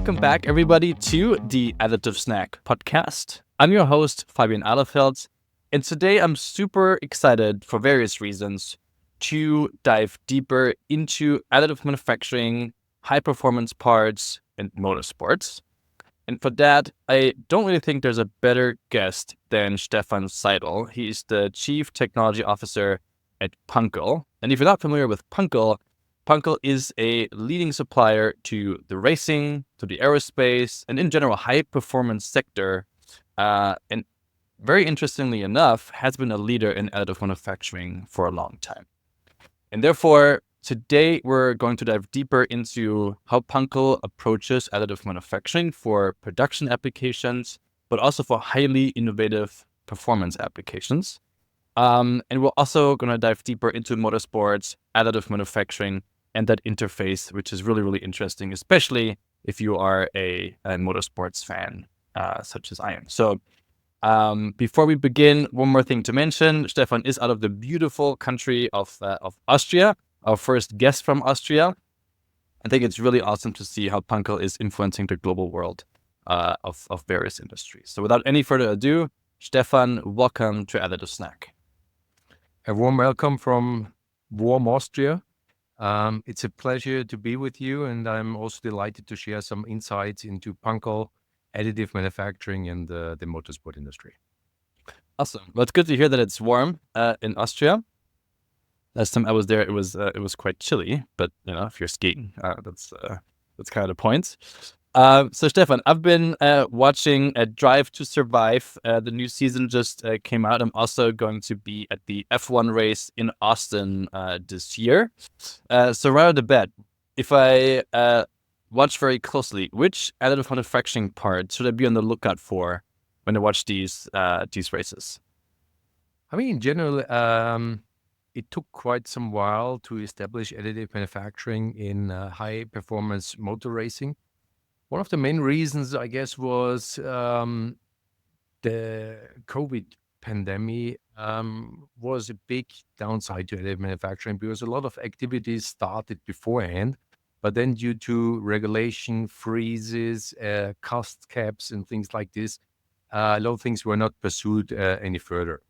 Welcome back, everybody, to the Additive Snack Podcast. I'm your host, Fabian Feld, and today I'm super excited for various reasons to dive deeper into additive manufacturing, high-performance parts, and motorsports. And for that, I don't really think there's a better guest than Stefan Seidel. He's the Chief Technology Officer at Pankl. And if you're not familiar with Pankl, Pankl is a leading supplier to the racing, to the aerospace, and in general, high-performance sector. And very interestingly enough, has been a leader in additive manufacturing for a long time. And therefore, today we're going to dive deeper into how Pankl approaches additive manufacturing for production applications, but also for highly innovative performance applications. And we're also going to dive deeper into motorsports, additive manufacturing, and that interface, which is really, really interesting, especially if you are a motorsports fan, such as I am. So before we begin, one more thing to mention. Stefan is out of the beautiful country of Austria, our first guest from Austria. I think it's really awesome to see how Pankl is influencing the global world of various industries. So without any further ado, Stefan, welcome to Additive Snack. A warm welcome from warm Austria. It's a pleasure to be with you, and I'm also delighted to share some insights into Pankl, additive manufacturing, and the motorsport industry. Awesome. Well, it's good to hear that it's warm in Austria. Last time I was there, it was quite chilly, but if you're skiing, that's kind of the point. So Stefan, I've been watching Drive to Survive. The new season just came out. I'm also going to be at the F1 race in Austin this year. So right off the bat, if I watch very closely, which additive manufacturing part should I be on the lookout for when I watch these races? I mean, in general, it took quite some while to establish additive manufacturing in high-performance motor racing. One of the main reasons, I guess, was the COVID pandemic was a big downside to additive manufacturing because a lot of activities started beforehand, but then due to regulation, freezes, cost caps, and things like this, a lot of things were not pursued any further.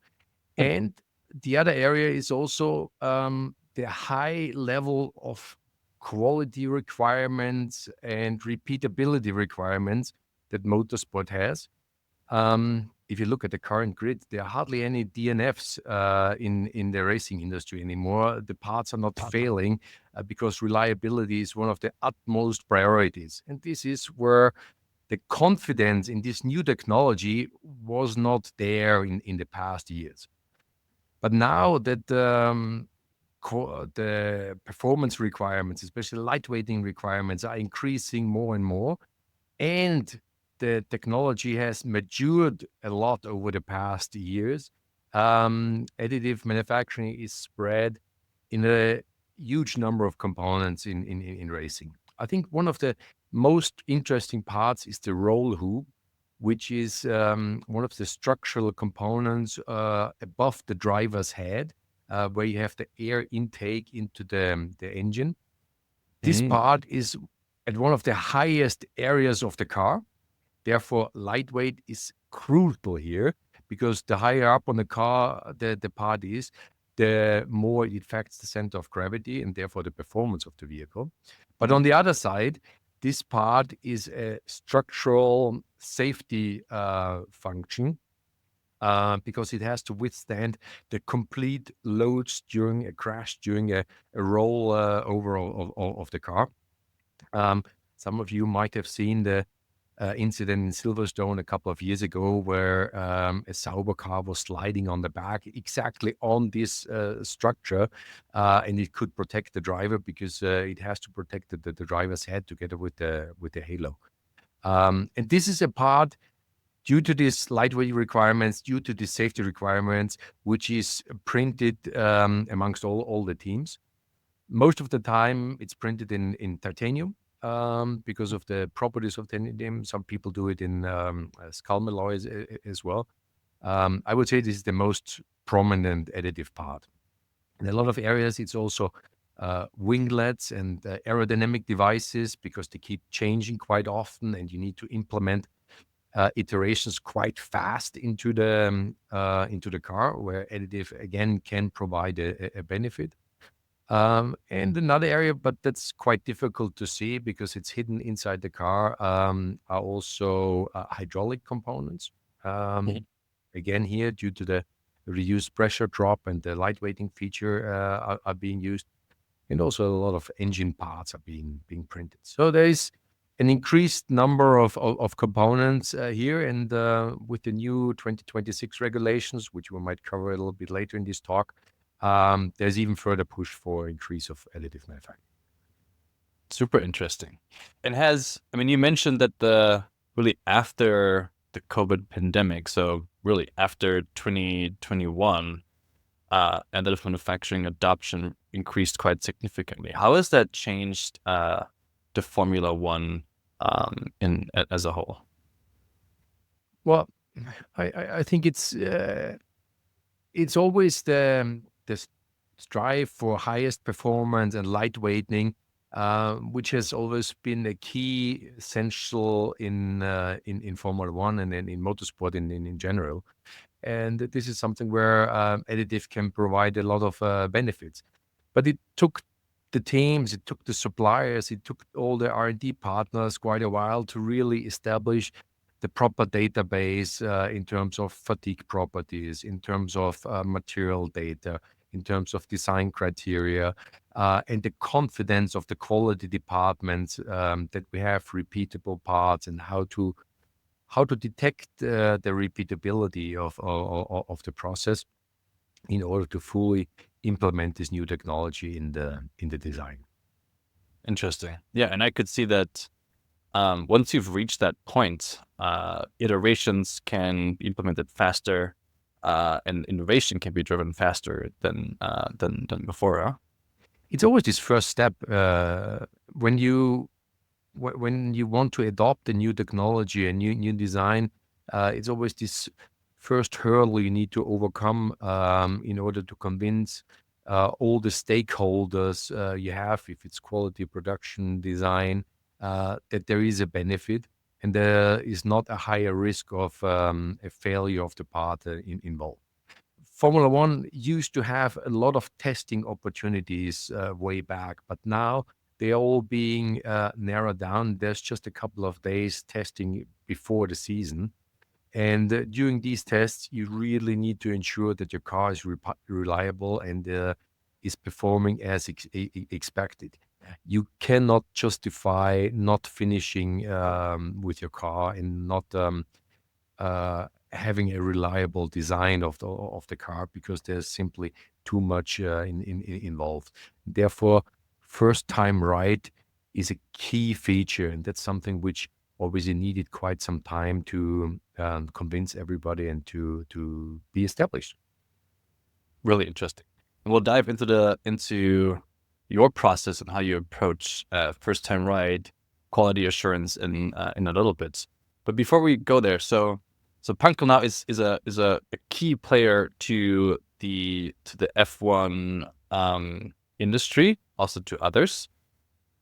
And the other area is also the high level of quality requirements and repeatability requirements that motorsport has. If you look at the current grid, there are hardly any DNFs in the racing industry anymore. The parts are not failing because reliability is one of the utmost priorities. And this is where the confidence in this new technology was not there in the past years. But now that the performance requirements, especially lightweighting requirements, are increasing more and more, and the technology has matured a lot over the past years, additive manufacturing is spread in a huge number of components in racing. I think one of the most interesting parts is the roll hoop, which is one of the structural components above the driver's head, where you have the air intake into the engine. This part is at one of the highest areas of the car. Therefore, lightweight is crucial here because the higher up on the car the part is, the more it affects the center of gravity and therefore the performance of the vehicle. But on the other side, this part is a structural safety function because it has to withstand the complete loads during a crash, during a roll over of the car. Some of you might have seen the incident in Silverstone a couple of years ago where a Sauber car was sliding on the back exactly on this structure, and it could protect the driver because it has to protect the driver's head together with the halo. And this is a part due to these lightweight requirements, due to the safety requirements, which is printed amongst all the teams. Most of the time, it's printed in titanium because of the properties of titanium. Some people do it in skull alloys as well. I would say this is the most prominent additive part. In a lot of areas, it's also winglets and aerodynamic devices, because they keep changing quite often, and you need to implement iterations quite fast into the car, where additive again can provide a benefit. And another area, but that's quite difficult to see because it's hidden inside the car, are also hydraulic components. Mhm. Again, here, due to the reduced pressure drop and the lightweighting feature, are being used, and also a lot of engine parts are being printed. So there is an increased number of components here, and with the new 2026 regulations, which we might cover a little bit later in this talk, there's even further push for increase of additive manufacturing. Super interesting. And I mean, you mentioned that really after the COVID pandemic, so really after 2021, additive manufacturing adoption increased quite significantly. How has that changed the Formula One as a whole? Well, I think it's always the strive for highest performance and lightweighting, which has always been a key essential in Formula One and in motorsport in general. And this is something where additive can provide a lot of benefits. But it took the teams, it took the suppliers, it took all the R&D partners quite a while to really establish the proper database in terms of fatigue properties, in terms of material data, in terms of design criteria, and the confidence of the quality departments, that we have repeatable parts, and how to detect the repeatability of the process in order to fully implement this new technology in the design. Interesting. Yeah, and I could see that once you've reached that point, iterations can be implemented faster, and innovation can be driven faster than before. Huh? It's always this first step when you want to adopt a new technology, a new design. It's always this first hurdle you need to overcome in order to convince all the stakeholders you have, if it's quality, production, design, that there is a benefit and there is not a higher risk of a failure of the part involved. Formula One used to have a lot of testing opportunities way back, but now they're all being narrowed down. There's just a couple of days testing before the season. And during these tests, you really need to ensure that your car is reliable and is performing as expected. You cannot justify not finishing with your car and not having a reliable design of the car, because there's simply too much involved. Therefore, first time right is a key feature, and that's something which obviously needed quite some time to convince everybody and to be established. Really interesting. And we'll dive into your process and how you approach first time right, quality assurance in a little bit. But before we go there, so Pankl now is a key player to the F1 industry, also to others.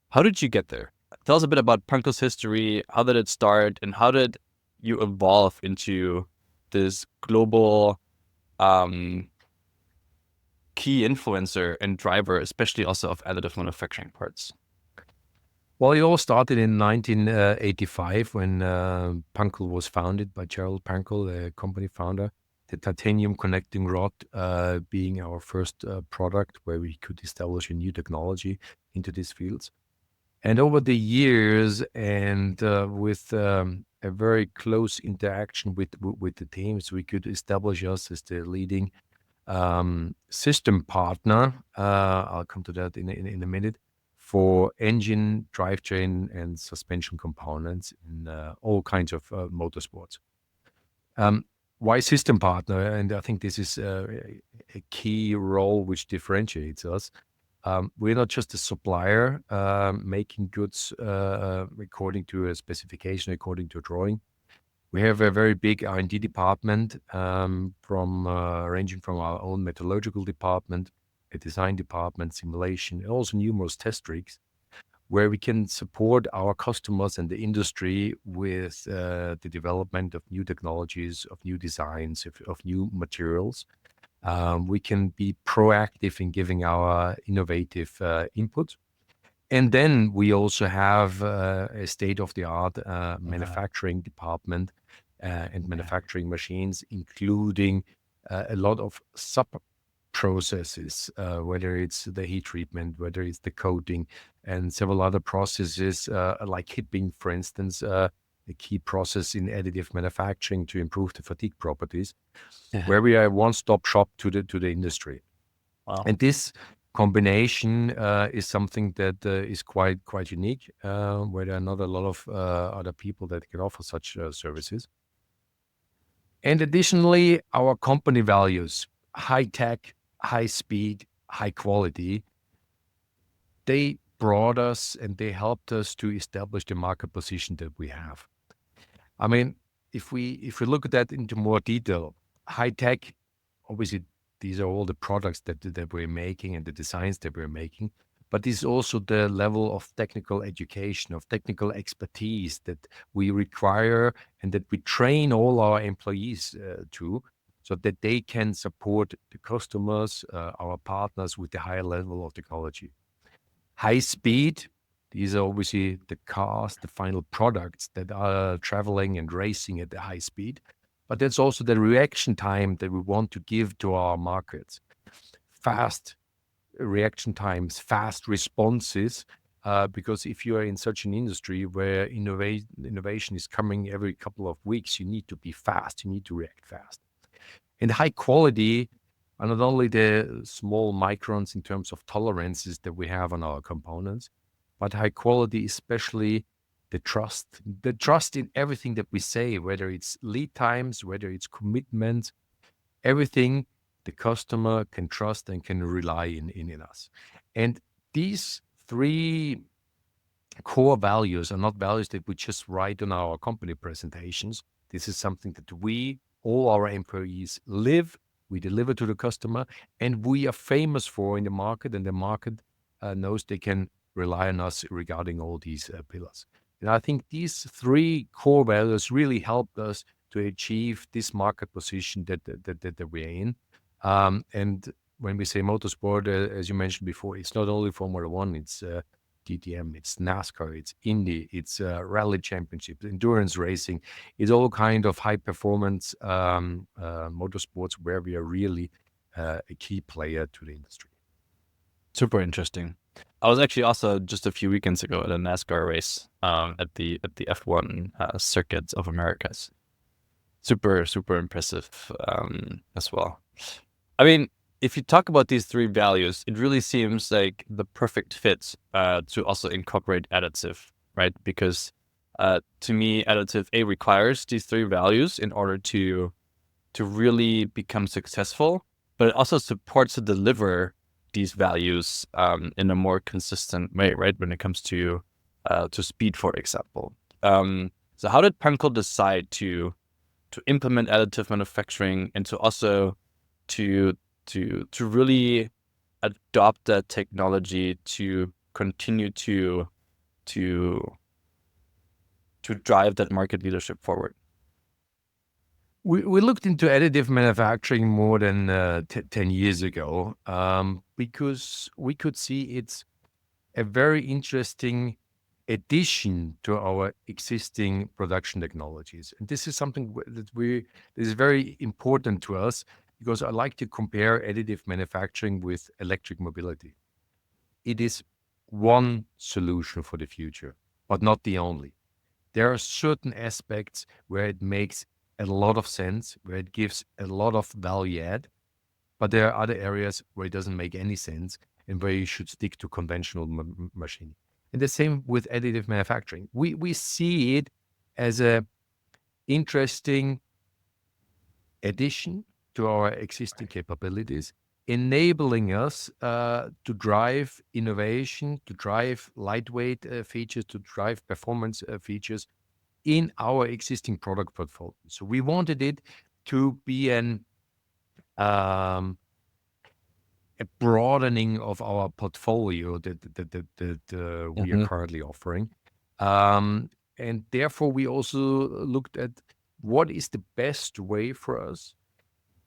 How did you get there? Tell us a bit about Pankl's history. How did it start, and how did you evolve into this global key influencer and driver, especially also of additive manufacturing parts? Well, it all started in 1985 when Pankl was founded by Gerald Pankl, the company founder. The titanium connecting rod being our first product where we could establish a new technology into these fields. And over the years, and with a very close interaction with the teams, we could establish us as the leading system partner. I'll come to that in a minute, for engine, drivetrain, and suspension components in all kinds of motorsports. Why system partner? And I think this is a key role which differentiates us. We're not just a supplier making goods according to a specification, according to a drawing. We have a very big R&D department, from ranging from our own metallurgical department a design department, simulation, and also numerous test rigs, where we can support our customers and the industry with the development of new technologies, of new designs, of new materials. We can be proactive in giving our innovative input. And then we also have a state-of-the-art manufacturing department and manufacturing machines, including a lot of sub-processes, whether it's the heat treatment, whether it's the coating, and several other processes like hipping, for instance, a key process in additive manufacturing to improve the fatigue properties, where we are a one-stop shop to the industry. Wow. And this combination is something that is quite unique, where there are not a lot of other people that can offer such services. And additionally, our company values, high tech, high speed, high quality, they brought us and they helped us to establish the market position that we have. I mean, if we look at that into more detail, high tech, obviously these are all the products that we're making and the designs that we're making, but this is also the level of technical education, of technical expertise that we require and that we train all our employees to, so that they can support the customers, our partners, with the higher level of technology. High speed, these are obviously the cars, the final products that are traveling and racing at the high speed. But that's also the reaction time that we want to give to our markets. Fast reaction times, fast responses, because if you are in such an industry where innovation is coming every couple of weeks, you need to be fast, you need to react fast. And high quality are not only the small microns in terms of tolerances that we have on our components, but high quality, especially the trust in everything that we say, whether it's lead times, whether it's commitment, everything the customer can trust and can rely in us. And these three core values are not values that we just write on our company presentations. This is something that we, all our employees, live, we deliver to the customer, and we are famous for in the market, and the market knows they can rely on us regarding all these pillars. And I think these three core values really helped us to achieve this market position that we're in. And when we say motorsport, as you mentioned before, it's not only Formula One, it's DTM, it's NASCAR, it's Indy, it's rally championships, endurance racing. It's all kind of high performance motorsports where we are really a key player to the industry. Super interesting. I was actually also just a few weekends ago at a NASCAR race at the F1 circuit of Americas. Super impressive as well. I mean, if you talk about these three values, it really seems like the perfect fit to also incorporate additive, right? Because to me, additive requires these three values in order to really become successful, but it also supports to deliver these values in a more consistent way, right? When it comes to speed, for example. So how did Pankl decide to implement additive manufacturing and to also to really adopt that technology to continue to drive that market leadership forward? We looked into additive manufacturing more than 10 years ago because we could see it's a very interesting addition to our existing production technologies. And this is something that is very important to us because I like to compare additive manufacturing with electric mobility. It is one solution for the future, but not the only. There are certain aspects where it makes a lot of sense, where it gives a lot of value add, but there are other areas where it doesn't make any sense and where you should stick to conventional machining. And the same with additive manufacturing. We see it as a interesting addition to our existing capabilities, enabling us to drive innovation, to drive lightweight features, to drive performance features in our existing product portfolio. So we wanted it to be a a broadening of our portfolio that we are Hmm. currently offering. And therefore, we also looked at what is the best way for us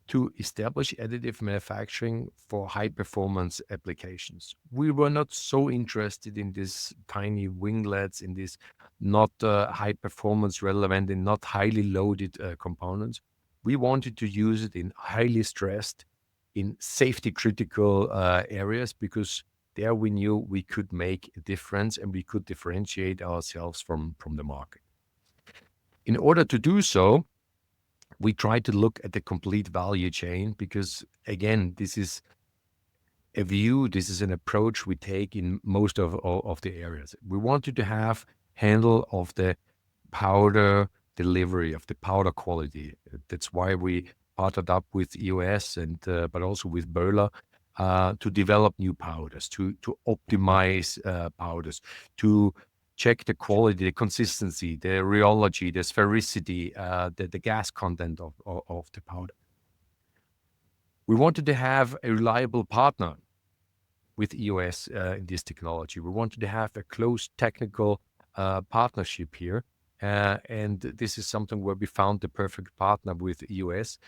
to establish additive manufacturing for high performance applications. We were not so interested in these tiny winglets, in these not high performance relevant and not highly loaded components. We wanted to use it in highly stressed, in safety critical areas, because there we knew we could make a difference and we could differentiate ourselves from the market. In order to do so, we try to look at the complete value chain because, again, this is a view, this is an approach we take in most of the areas. We wanted to have handle of the powder delivery, of the powder quality. That's why we partnered up with EOS and but also with Böhler to develop new powders, to optimize powders, to check the quality, the consistency, the rheology, the sphericity, the gas content of the powder. We wanted to have a reliable partner with EOS in this technology. We wanted to have a close technical partnership here. And this is something where we found the perfect partner with EOS,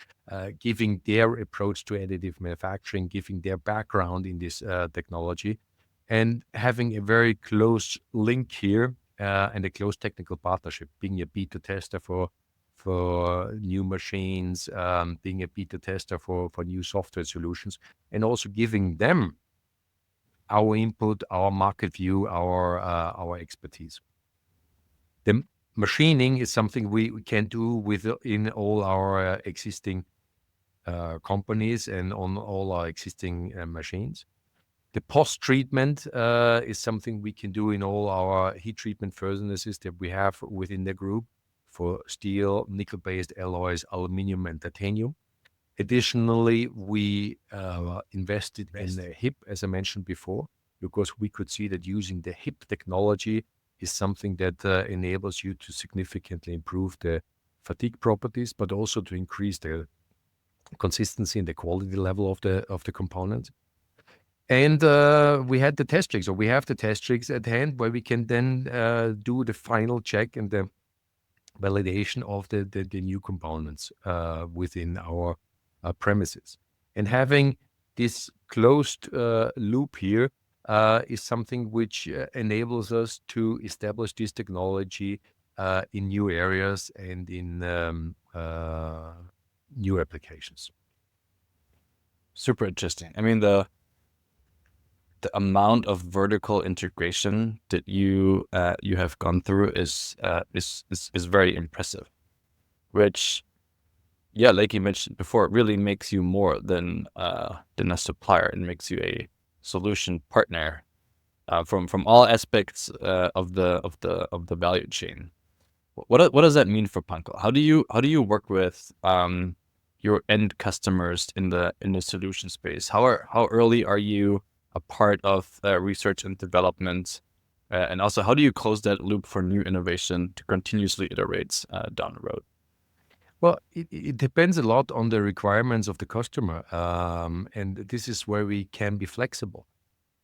giving their approach to additive manufacturing, giving their background in this technology, and having a very close link here and a close technical partnership, being a beta tester for new machines, being a beta tester for new software solutions, and also giving them our input, our market view, our expertise. The machining is something we can do within all our existing companies and on all our existing machines. The post-treatment is something we can do in all our heat treatment furnaces that we have within the group for steel, nickel-based alloys, aluminum, and titanium. Additionally, we invested in the HIP, as I mentioned before, because we could see that using the HIP technology is something that enables you to significantly improve the fatigue properties, but also to increase the consistency and the quality level of the components. And we had the test rigs, or we have the test rigs at hand, where we can then do the final check and the validation of the new components within our premises. And having this closed loop here is something which enables us to establish this technology in new areas and in new applications. Super interesting. I mean, the amount of vertical integration that you have gone through is very impressive. Which, yeah, like you mentioned before, it really makes you more than a supplier. It makes you a solution partner from all aspects of the value chain. What does that mean for Panko? How do you work with your end customers in the solution space? How early are you a part of research and development, and also how do you close that loop for new innovation to continuously iterate down the road? Well, it depends a lot on the requirements of the customer, and this is where we can be flexible.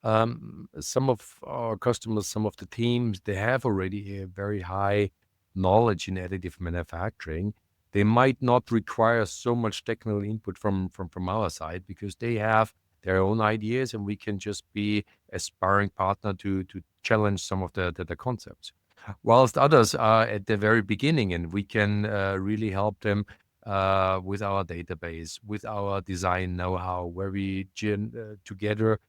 Some of our customers, some of the teams, they have already a very high knowledge in additive manufacturing. They might not require so much technical input from our side because they have their own ideas, and we can just be a sparring partner to challenge some of the concepts. Whilst others are at the very beginning, and we can really help them with our database, with our design know-how, where we together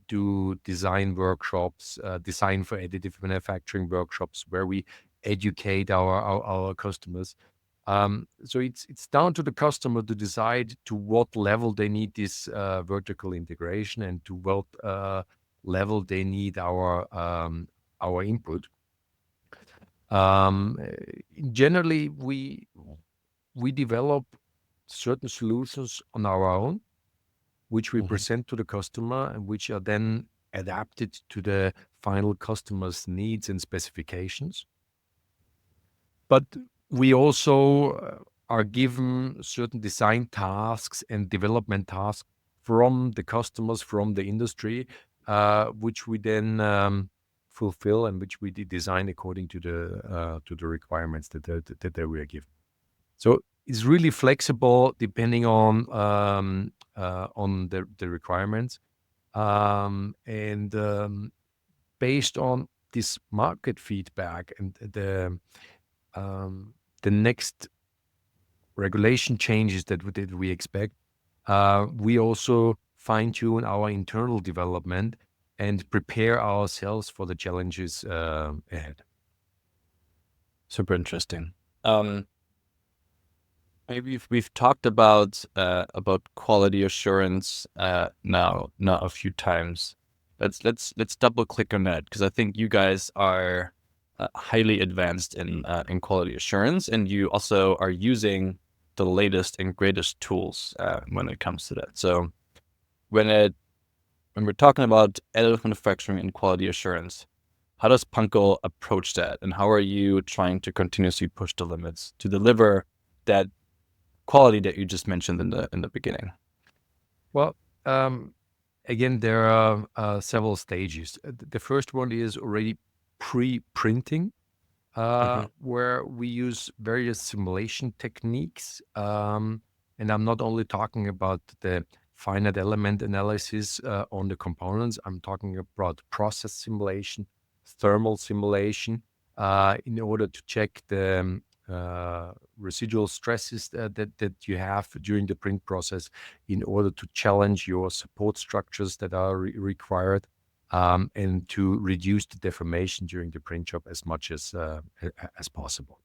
do design workshops, design for additive manufacturing workshops, where we educate our customers. So it's down to the customer to decide to what level they need this vertical integration and to what level they need our input. Generally, we develop certain solutions on our own, which we present to the customer and which are then adapted to the final customer's needs and specifications. But we also are given certain design tasks and development tasks from the customers, from the industry, which we then fulfill and which we design according to the requirements that we are given. So it's really flexible depending on the requirements, and based on this market feedback and the next regulation changes that we expect, we also fine tune our internal development and prepare ourselves for the challenges ahead. Super interesting. Maybe if we've talked about quality assurance now a few times. Let's double click on that, because I think you guys are highly advanced in quality assurance, and you also are using the latest and greatest tools when it comes to that. So when we're talking about additive manufacturing and quality assurance, how does Panko approach that, and how are you trying to continuously push the limits to deliver that quality that you just mentioned in the beginning? Well, again, there are several stages. The first one is already pre-printing, where we use various simulation techniques. And I'm not only talking about the finite element analysis on the components, I'm talking about process simulation, thermal simulation, in order to check the residual stresses that you have during the print process, in order to challenge your support structures that are required, and to reduce the deformation during the print job as much as possible.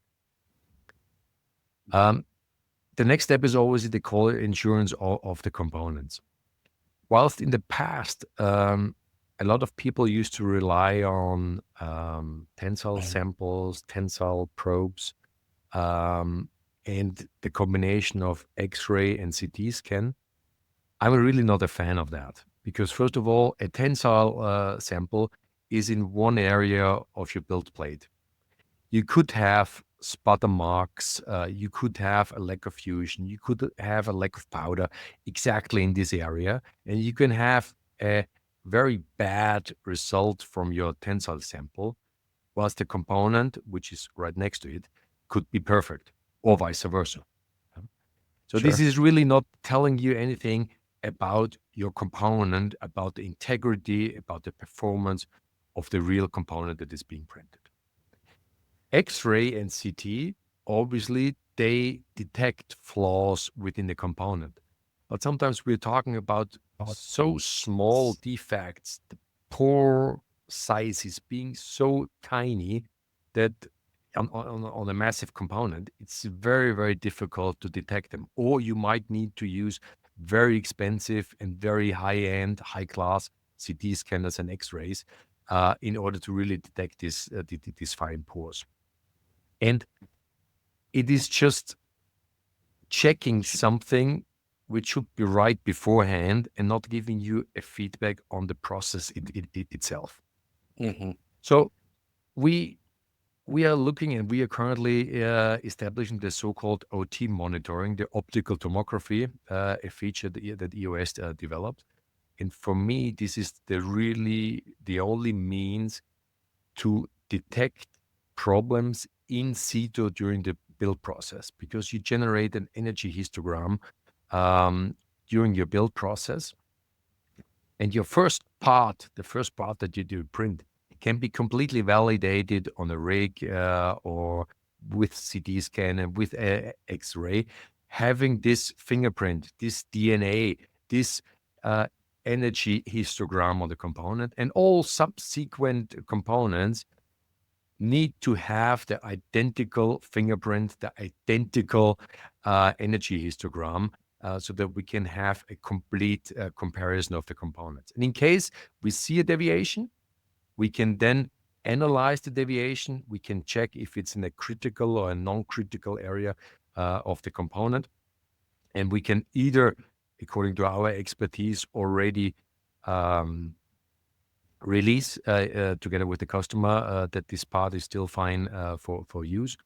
The next step is always the quality insurance of the components. Whilst in the past, a lot of people used to rely on tensile samples, tensile probes, and the combination of X-ray and CT scan. I'm really not a fan of that, because first of all, a tensile sample is in one area of your build plate. You could have sputter marks, you could have a lack of fusion, you could have a lack of powder exactly in this area, and you can have a very bad result from your tensile sample, whilst the component, which is right next to it, could be perfect, or vice versa. So this is really not telling you anything about your component, about the integrity, about the performance of the real component that is being printed. X-ray and CT, obviously, they detect flaws within the component. But sometimes we're talking about so small defects, the pore sizes being so tiny that on a massive component, it's very, very difficult to detect them. Or you might need to use very expensive and very high-end, high-class CT scanners and X-rays in order to really detect these fine pores. And it is just checking something which should be right beforehand and not giving you a feedback on the process itself. So we are looking, and we are currently establishing the so-called OT monitoring, the optical tomography, a feature that EOS developed. And for me, this is the only means to detect problems in situ during the build process, because you generate an energy histogram during your build process. And the first part that you do print can be completely validated on a rig or with CT scan and with X-ray, having this fingerprint, this DNA, this energy histogram on the component, and all subsequent components need to have the identical fingerprint, the identical energy histogram, so that we can have a complete comparison of the components. And in case we see a deviation, we can then analyze the deviation. We can check if it's in a critical or a non-critical area of the component. And we can either, according to our expertise, already release together with the customer that this part is still fine for use,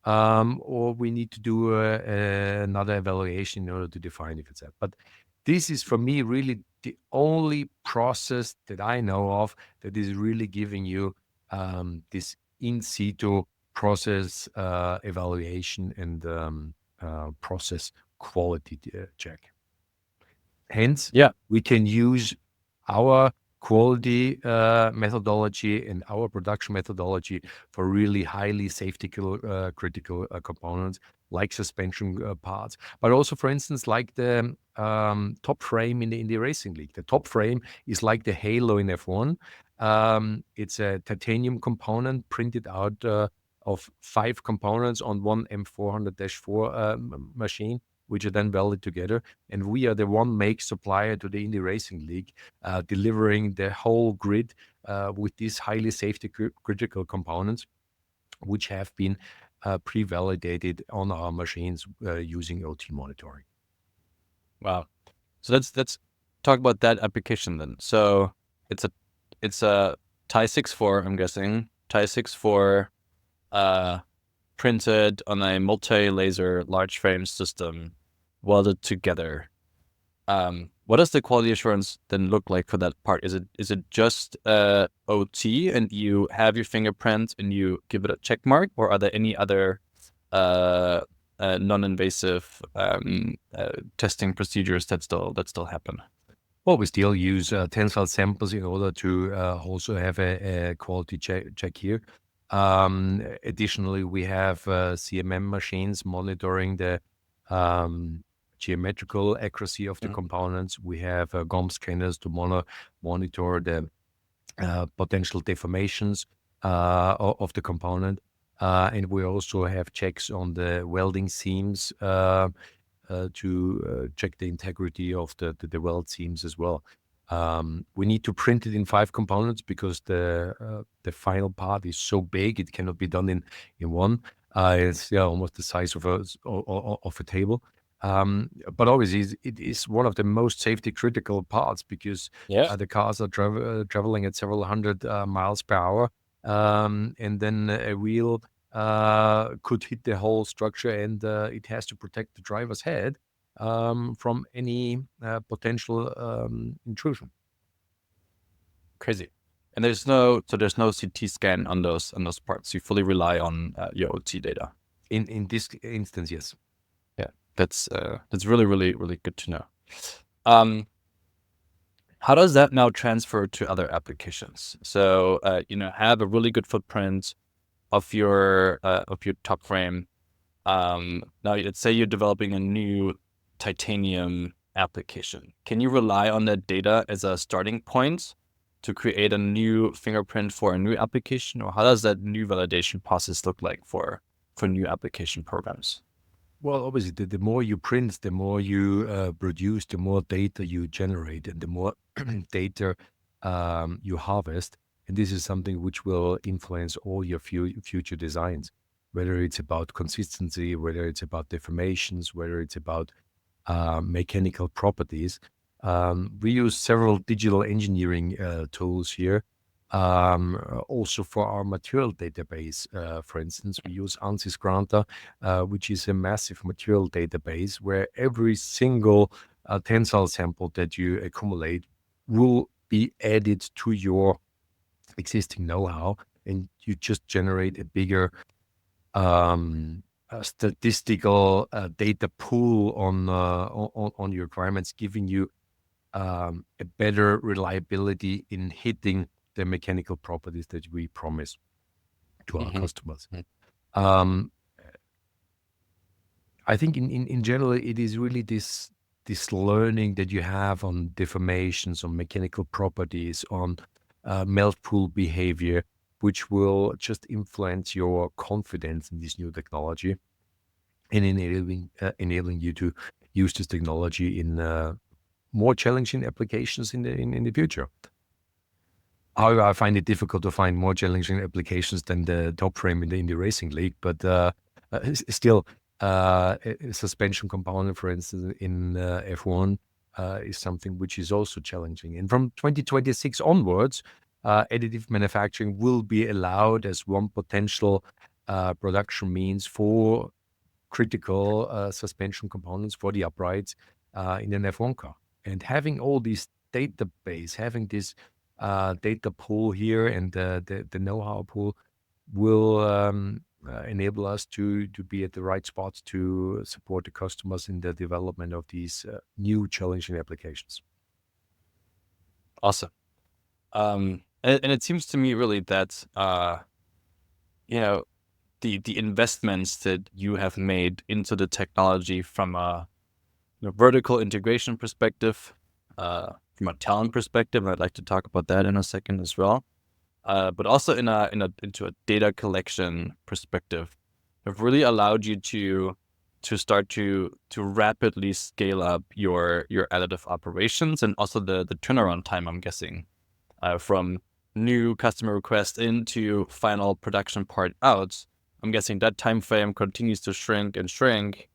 or we need to do another evaluation in order to define if it's that. But this is for me really the only process that I know of that is really giving you this in situ process evaluation and process quality check. Hence, Yeah. we can use our quality methodology and our production methodology for really highly safety critical components like suspension parts, but also, for instance, like the top frame in the racing league. The top frame is like the halo in F1. It's a titanium component printed out of 5 components on one M400-4 machine, which are then welded together. And we are the one make supplier to the Indy Racing League, delivering the whole grid with these highly safety critical components, which have been pre-validated on our machines using OT monitoring. Wow. So let's talk about that application then. So it's a Tie 6.4, I'm guessing. Tie 6.4 printed on a multi-laser large frame system welded together. What does the quality assurance then look like for that part? Is it just OT and you have your fingerprint and you give it a check mark, or are there any other non-invasive testing procedures that still happen? Well, we still use tensile samples in order to also have a quality check here. Additionally, we have CMM machines monitoring the geometrical accuracy of the components. We have GOM scanners to monitor the potential deformations of the component. And we also have checks on the welding seams to check the integrity of the weld seams as well. We need to print it in 5 components because the final part is so big it cannot be done in one. It's almost the size of a table. But obviously, it is one of the most safety critical parts because the cars are traveling at several hundred miles per hour, and then a wheel could hit the whole structure, and it has to protect the driver's head from any potential intrusion. Crazy. And there's no CT scan on those parts. You fully rely on your OT data. In this instance, yes. Yeah, that's really, really, really good to know. How does that now transfer to other applications? So have a really good footprint of your top frame. Now, let's say you're developing a new titanium application. Can you rely on that data as a starting point to create a new fingerprint for a new application, or how does that new validation process look like for new application programs? Well, obviously, the more you print, the more you produce, the more data you generate, and the more data you harvest. And this is something which will influence all your future designs, whether it's about consistency, whether it's about deformations, whether it's about mechanical properties. We use several digital engineering tools here. Also for our material database, for instance, we use ANSYS Granta, which is a massive material database where every single tensile sample that you accumulate will be added to your existing know-how, and you just generate a bigger statistical data pool on your requirements, giving you a better reliability in hitting the mechanical properties that we promise to our customers. I think in general, it is really this learning that you have on deformations, on mechanical properties, on melt pool behavior, which will just influence your confidence in this new technology and enabling you to use this technology in more challenging applications in the future. However, I find it difficult to find more challenging applications than the top frame in the Indy Racing League, but still, a suspension component, for instance, in F1 is something which is also challenging. And from 2026 onwards, additive manufacturing will be allowed as one potential production means for critical suspension components for the uprights in an F1 car. And having all this database, having this data pool here and the know-how pool will enable us to be at the right spot to support the customers in the development of these new challenging applications. Awesome. And it seems to me really that the investments that you have made into the technology from a vertical integration perspective, from a talent perspective, and I'd like to talk about that in a second as well. But also into a data collection perspective, have really allowed you to start to rapidly scale up your additive operations and also the turnaround time, I'm guessing, from new customer request into final production part out. I'm guessing that time frame continues to shrink and shrink,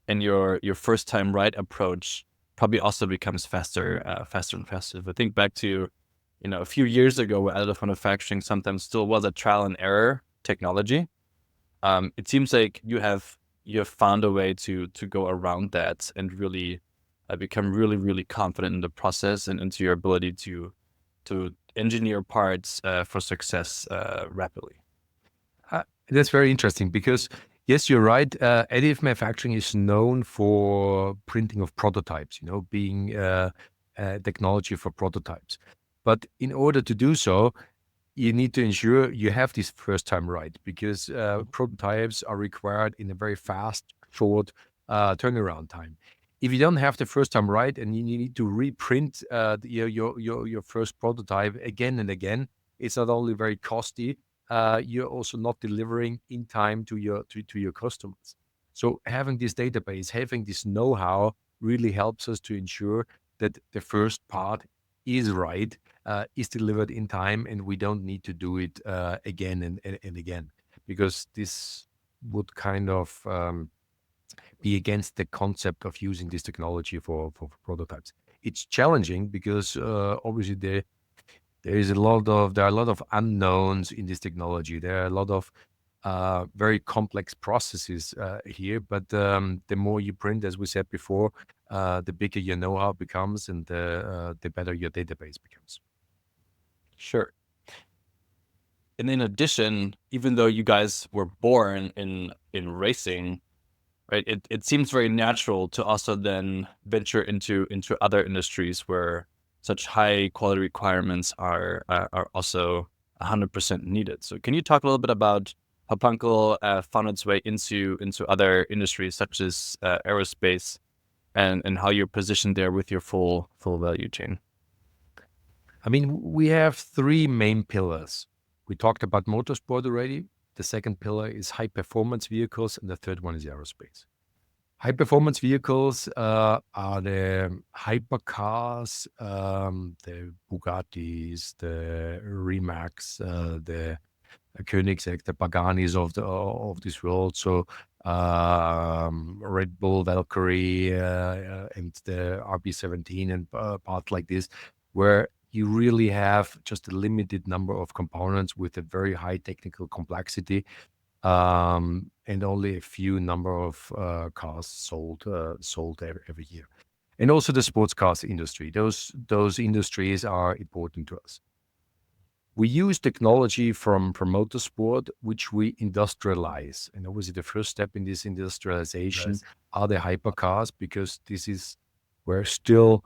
and your first time right approach probably also becomes faster and faster. If I think back to a few years ago, where additive manufacturing sometimes still was a trial and error technology, it seems like you have found a way to go around that and really become really confident in the process and into your ability to engineer parts for success rapidly. That's very interesting because, yes, you're right. Additive manufacturing is known for printing of prototypes, being technology for prototypes. But in order to do so, you need to ensure you have this first time right, because prototypes are required in a very fast, short turnaround time. If you don't have the first time right and you need to reprint your first prototype again and again, it's not only very costly, you're also not delivering in time to your customers. So having this database, having this know-how really helps us to ensure that the first part is right, is delivered in time, and we don't need to do it again and again, because this would kind of be against the concept of using this technology for prototypes. It's challenging because obviously there are a lot of unknowns in this technology. There are a lot of very complex processes here, but the more you print, as we said before, the bigger your know-how becomes, and the better your database becomes. Sure. And in addition, even though you guys were born in racing, right, it seems very natural to also then venture into other industries where such high quality requirements are also 100% needed. So can you talk a little bit about how Pankl found its way into other industries such as aerospace, and how you're positioned there with your full value chain? I mean, we have three main pillars. We talked about motorsport already. The second pillar is high performance vehicles, and the third one is aerospace. High performance vehicles are the hypercars, the Bugattis, the Rimacs, the Koenigsegg, the Paganis of this world. So Red Bull, Valkyrie, and the RB17 and parts like this, where you really have just a limited number of components with a very high technical complexity, and only a few number of cars sold every year. And also the sports cars industry. Those industries are important to us. We use technology from motorsport, which we industrialize. And obviously the first step in this industrialization are the hypercars, because this is where still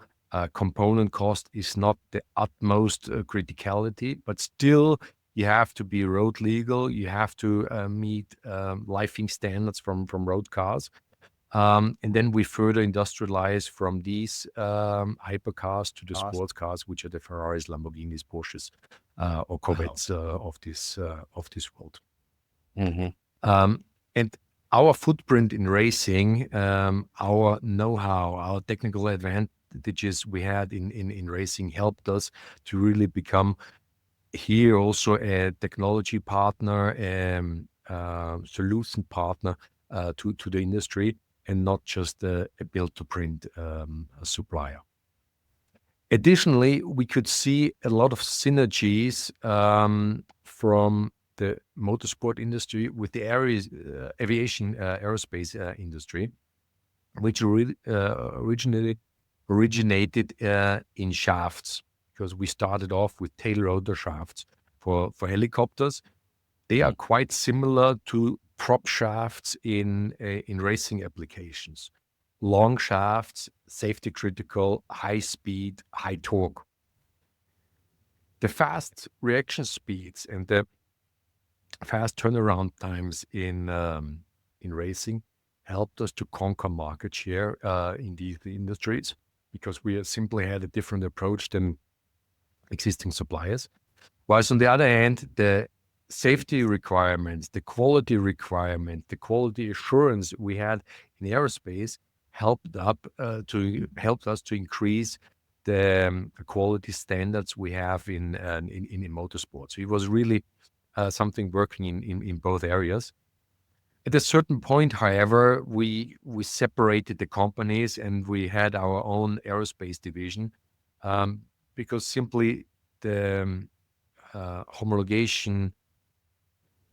component cost is not the utmost criticality, but still you have to be road legal. You have to meet lifing standards from road cars. And then we further industrialize from these hypercars to the sports cars, which are the Ferraris, Lamborghinis, Porsches, or Corvettes of this world. Mm-hmm. And our footprint in racing, our know-how, our technical advantages we had in racing helped us to really become here also a technology partner, solution partner to the industry, and not just a build-to-print supplier. Additionally, we could see a lot of synergies from the motorsport industry with the aviation aerospace industry, which originally originated in shafts, because we started off with tail rotor shafts for helicopters. They are quite similar to prop shafts in racing applications. Long shafts, safety critical, high speed, high torque. The fast reaction speeds and the fast turnaround times in racing helped us to conquer market share in these industries, because we simply had a different approach than existing suppliers. Whilst on the other hand, the safety requirements, the quality requirement, the quality assurance we had in aerospace helped us to increase the quality standards we have in motorsports. So it was really something working in both areas. At a certain point, however, we separated the companies and we had our own aerospace division, because simply the homologation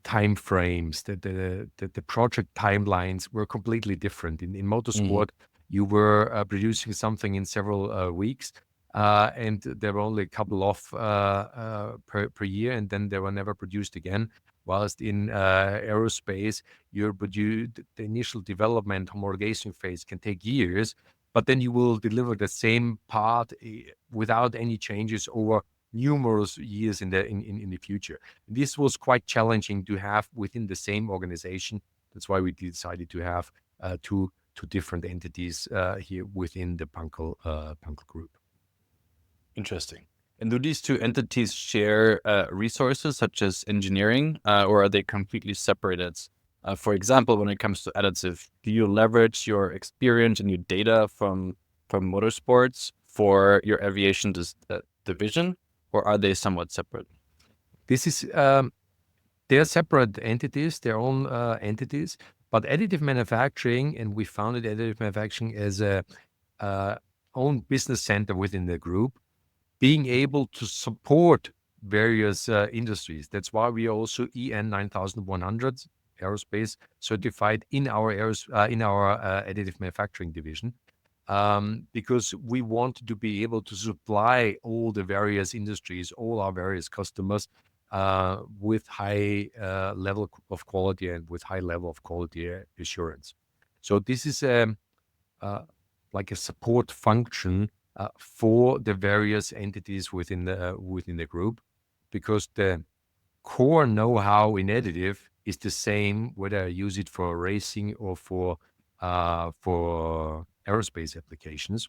time frames, the project timelines were completely different. In motorsport, you were producing something in several weeks, and there were only a couple of per year, and then they were never produced again. Whilst in aerospace, the initial development homologation phase can take years, but then you will deliver the same part without any changes over numerous years in the future. This was quite challenging to have within the same organization. That's why we decided to have two different entities here within the Pankl Group. Interesting. And do these two entities share resources such as engineering, or are they completely separated? For example, when it comes to additive, do you leverage your experience and your data from motorsports for your aviation division, or are they somewhat separate? This is they're separate entities, their own entities, but additive manufacturing, and we founded additive manufacturing as a own business center within the group, being able to support various industries. That's why we are also EN 9100 aerospace certified in our additive manufacturing division, because we want to be able to supply all the various industries, all our various customers, with high level of quality and with high level of quality assurance. So this is like a support function for the various entities within the group, because the core know-how in additive is the same whether I use it for racing or for aerospace applications.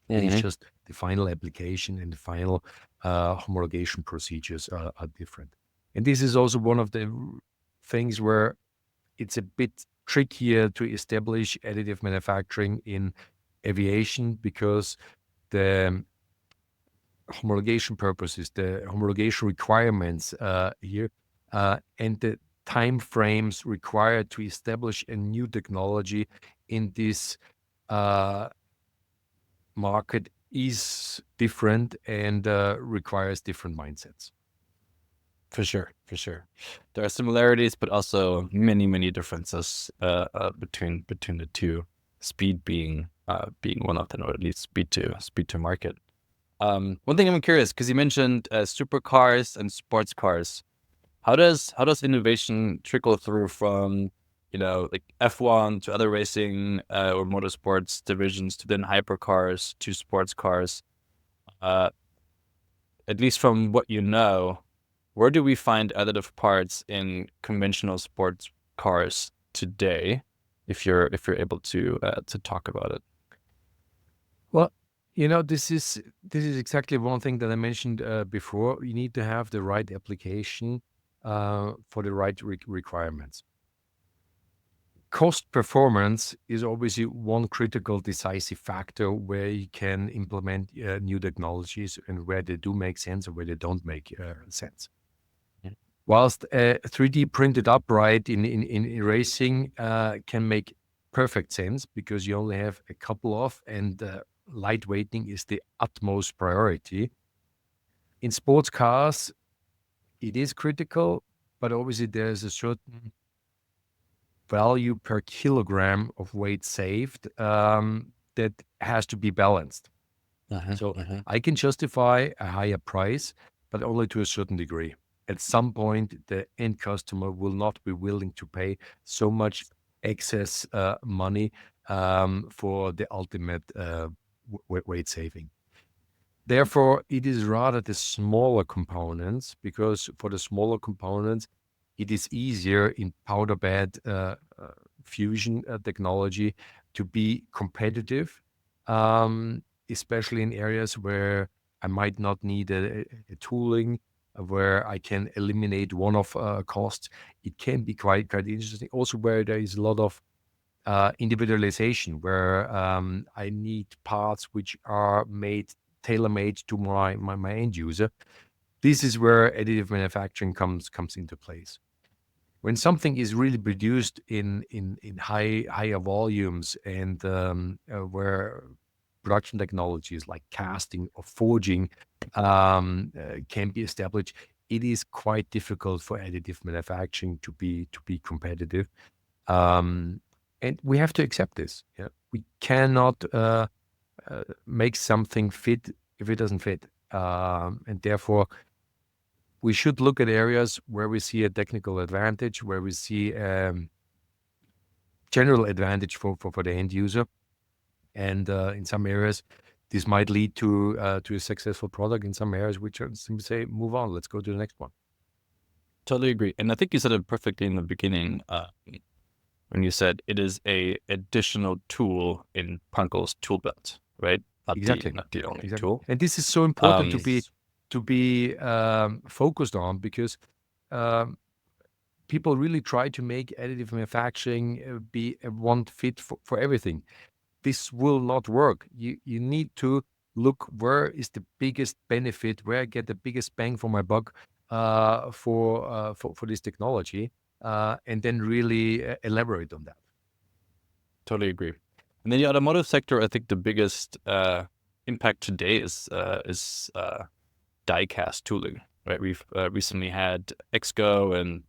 It's just the final application and the final homologation procedures are different. And this is also one of the things where it's a bit trickier to establish additive manufacturing in aviation, because the homologation purposes, the homologation requirements here, and the time frames required to establish a new technology in this market is different and requires different mindsets. For sure. There are similarities, but also many differences between the two. Speed being one of them, or at least speed to market. One thing I'm curious, because you mentioned supercars and sports cars. How does innovation trickle through from like F1 to other racing or motorsports divisions to then hypercars to sports cars? At least from what you know, where do we find additive parts in conventional sports cars today? If you're able to talk about it. Well, this is exactly one thing that I mentioned before. You need to have the right application for the right requirements. Cost performance is obviously one critical decisive factor where you can implement new technologies and where they do make sense or where they don't make sense. Whilst a 3D printed upright in racing can make perfect sense, because you only have a couple of, and lightweighting is the utmost priority. In sports cars, it is critical, but obviously there's a certain value per kilogram of weight saved that has to be balanced. So I can justify a higher price, but only to a certain degree. At some point, the end customer will not be willing to pay so much excess money for the ultimate weight saving. Therefore, it is rather the smaller components, because for the smaller components, it is easier in powder bed fusion technology to be competitive, especially in areas where I might not need a tooling, where I can eliminate one-off costs. It can be quite interesting. Also, where there is a lot of individualization, where I need parts which are tailor-made to my end user. This is where additive manufacturing comes into place. When something is really produced in higher volumes, and where production technologies like casting or forging can be established, it is quite difficult for additive manufacturing to be competitive. And we have to accept this. Yeah, we cannot make something fit if it doesn't fit, and therefore we should look at areas where we see a technical advantage, where we see general advantage for the end user, and in some areas this might lead to a successful product. In some areas, which are simply say, move on, let's go to the next one. Totally agree. And I think you said it perfectly in the beginning when you said it is a additional tool in Panko's tool belt, right? Not Exactly. not the only Exactly. tool. And this is so important to be focused on, because people really try to make additive manufacturing be a one fit for everything. This will not work. You need to look, where is the biggest benefit, where I get the biggest bang for my buck for this technology, and then really elaborate on that. Totally agree. And then the automotive sector, I think the biggest impact today is die-cast tooling, right? We've recently had Exco and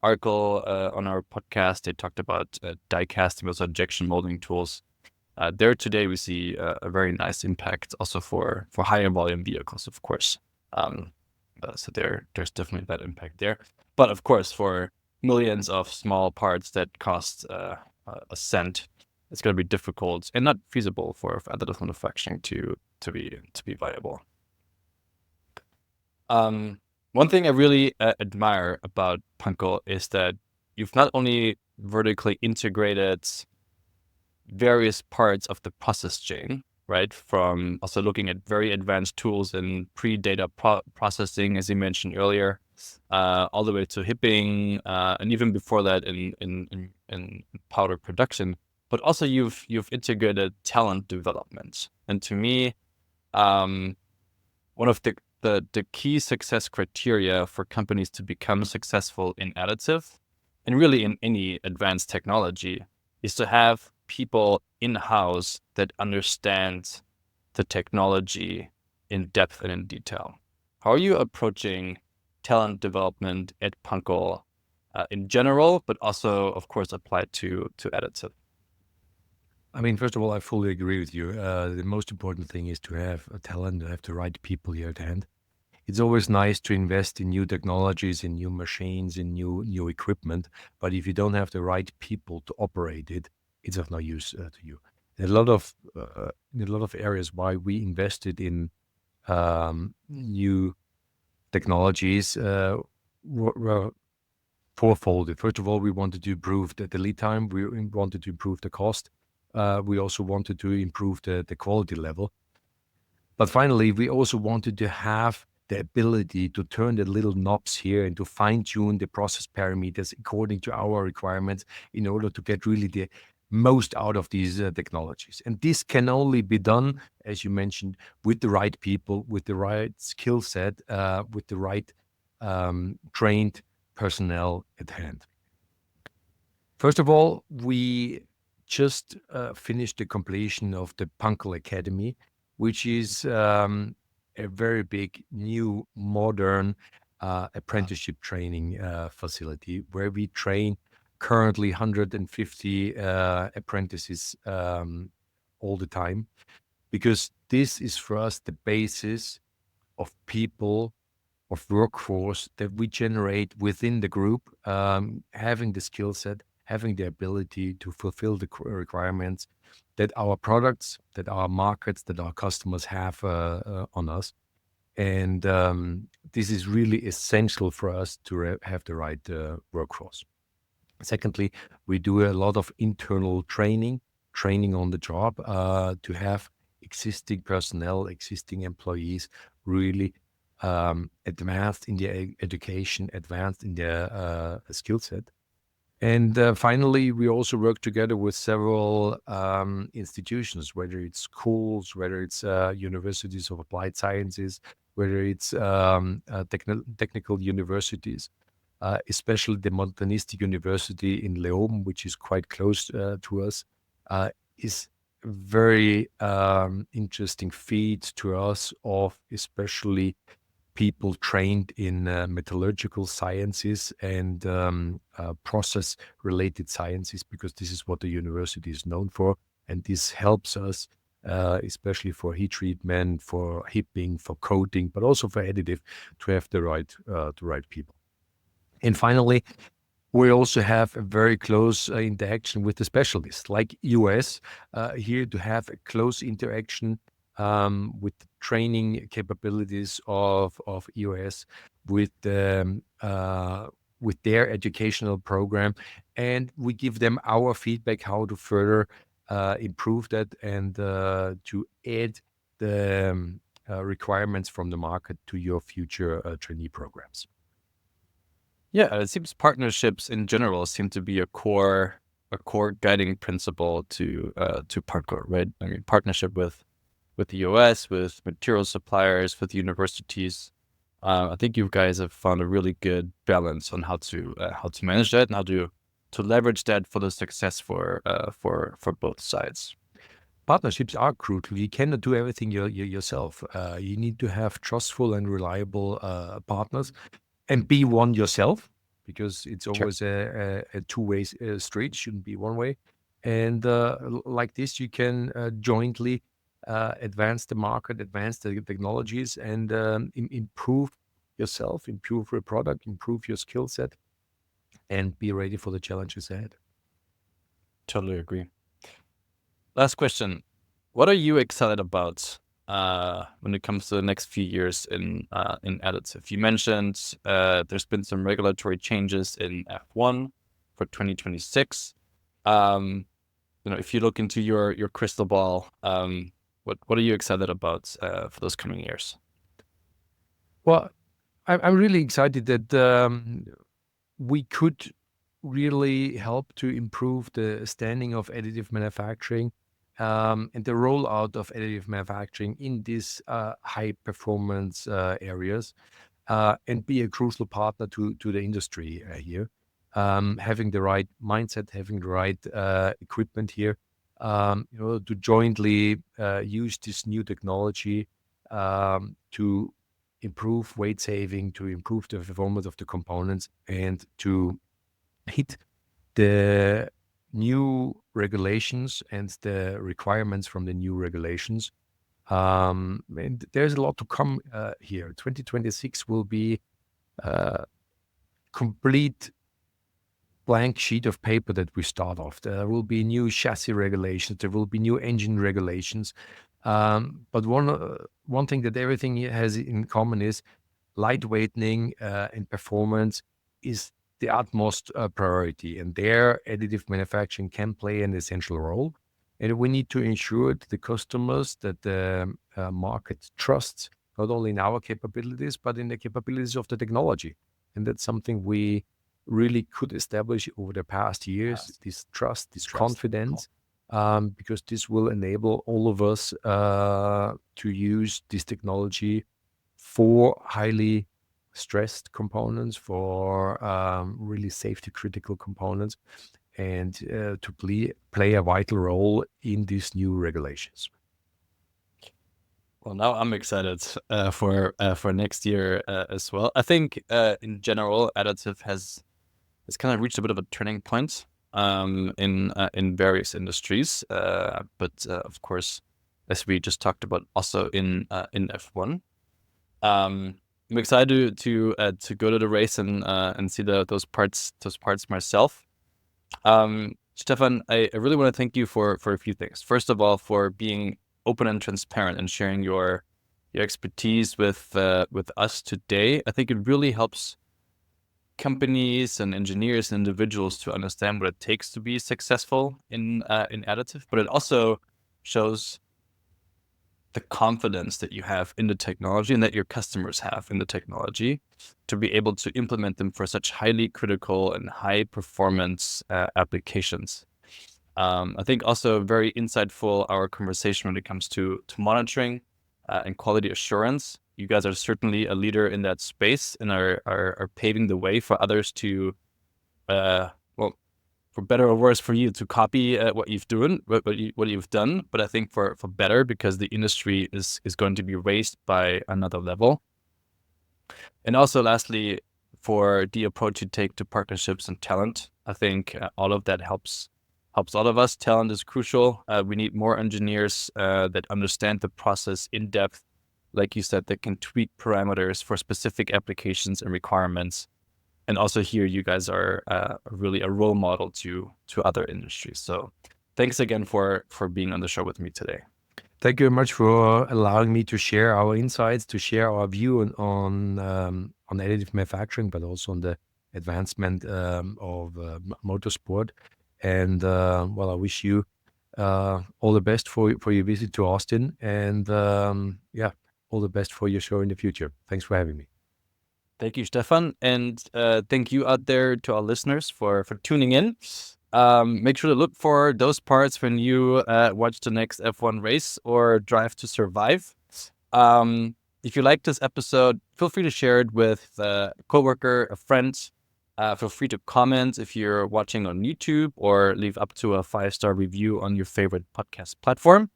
Arkel on our podcast. They talked about die casting, those injection molding tools. There today we see a very nice impact also for higher volume vehicles, of course. So there's definitely that impact there. But of course, for millions of small parts that cost a cent, it's going to be difficult and not feasible for additive manufacturing to be viable. One thing I really admire about Pankl is that you've not only vertically integrated various parts of the process chain, right? From also looking at very advanced tools in pre-data processing, as you mentioned earlier, all the way to hipping, and even before that in powder production. But also you've integrated talent development, and to me, one of the key success criteria for companies to become successful in additive, and really in any advanced technology, is to have people in-house that understand the technology in depth and in detail. How are you approaching talent development at Pankl in general, but also, of course, applied to additive? I mean, first of all, I fully agree with you. The most important thing is to have a talent, to have the right people here at hand. It's always nice to invest in new technologies, in new machines, in new equipment. But if you don't have the right people to operate it, it's of no use to you. In a lot of areas, why we invested in new technologies were fourfold. First of all, we wanted to improve the lead time. We wanted to improve the cost. We also wanted to improve the quality level. But finally, we also wanted to have the ability to turn the little knobs here and to fine-tune the process parameters according to our requirements, in order to get really the most out of these technologies. And this can only be done, as you mentioned, with the right people, with the right skill set, with the right trained personnel at hand. First of all, we just finished the completion of the Pankl Academy, which is a very big, new, modern apprenticeship training facility where we train currently 150 apprentices all the time, because this is for us the basis of people, of workforce that we generate within the group, having the skill set, having the ability to fulfill the requirements that our products, that our markets, that our customers have on us. And this is really essential for us to have the right workforce. Secondly, we do a lot of internal training on the job, to have existing personnel, existing employees really advanced in their education, advanced in their skill set. And finally, we also work together with several institutions, whether it's schools, whether it's universities of applied sciences, whether it's technical universities, especially the Montanistic University in Leoben, which is quite close to us, is a very interesting feed to us of especially people trained in metallurgical sciences and process-related sciences, because this is what the university is known for. And this helps us, especially for heat treatment, for hipping, for coating, but also for additive, to have the right people. And finally, we also have a very close interaction with the specialists, like US, here to have a close interaction with the training capabilities of EOS, with their educational program, and we give them our feedback how to further improve that and to add the requirements from the market to your future trainee programs. Yeah, it seems partnerships in general seem to be a core guiding principle to Pankl, right? I mean, partnership with the US, with material suppliers, with universities. I think you guys have found a really good balance on how to manage that and how to leverage that for the success for both sides. Partnerships are crucial. You cannot do everything yourself. You need to have trustful and reliable partners, and be one yourself, because it's always a two-way street. Shouldn't be one way. And like this, you can jointly advance the market, advance the technologies, and improve yourself, improve your product, improve your skill set, and be ready for the challenges ahead. Totally agree. Last question. What are you excited about when it comes to the next few years in additive? You mentioned there's been some regulatory changes in F1 for 2026. If you look into your crystal ball, what are you excited about for those coming years? Well, I'm really excited that we could really help to improve the standing of additive manufacturing, and the rollout of additive manufacturing in these high performance areas, and be a crucial partner to the industry here, having the right mindset, having the right equipment here, to jointly use this new technology to improve weight saving, to improve the performance of the components, and to hit the new regulations and the requirements from the new regulations. And there's a lot to come here. 2026 will be a complete blank sheet of paper that we start off. There will be new chassis regulations. There will be new engine regulations. But one thing that everything has in common is lightweightening and performance is the utmost priority, and there additive manufacturing can play an essential role. And we need to ensure that the customers, that the market trusts not only in our capabilities, but in the capabilities of the technology. And that's something we really could establish over the past years, this trust, this confidence, because this will enable all of us to use this technology for highly stressed components, for really safety critical components, and to play a vital role in these new regulations. Well, now I'm excited for next year as well. I think in general, additive has kind of reached a bit of a turning point in various industries, but of course, as we just talked about, also in F1. I'm excited to go to the race and see those parts myself. Stefan, I really want to thank you for a few things. First of all, for being open and transparent and sharing your expertise with us today. I think it really helps companies and engineers and individuals to understand what it takes to be successful in additive, but it also shows the confidence that you have in the technology and that your customers have in the technology to be able to implement them for such highly critical and high performance applications. I think also very insightful our conversation when it comes to monitoring and quality assurance. You guys are certainly a leader in that space and are paving the way for others to, well, for better or worse for you to copy what you've done. But I think for better, because the industry is going to be raised by another level. And also lastly, for the approach you take to partnerships and talent, I think all of that helps all of us. Talent is crucial. We need more engineers that understand the process in depth, like you said, that can tweak parameters for specific applications and requirements. And also here, you guys are really a role model to other industries. So thanks again for being on the show with me today. Thank you very much for allowing me to share our insights, to share our view on additive manufacturing, but also on the advancement of motorsport. And well, I wish you all the best for your visit to Austin, and yeah, all the best for your show in the future. Thanks for having me. Thank you, Stefan. And thank you out there to our listeners for tuning in. Make sure to look for those parts when you watch the next F1 race or Drive to Survive. If you like this episode, feel free to share it with a coworker, a friend. Feel free to comment if you're watching on YouTube, or leave up to a 5-star review on your favorite podcast platform.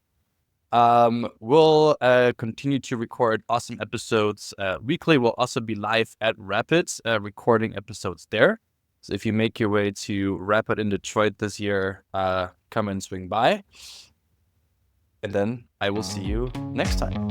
We'll continue to record awesome episodes weekly. We'll also be live at Rapids, recording episodes there. So if you make your way to Rapid in Detroit this year, come and swing by. And then I will see you next time.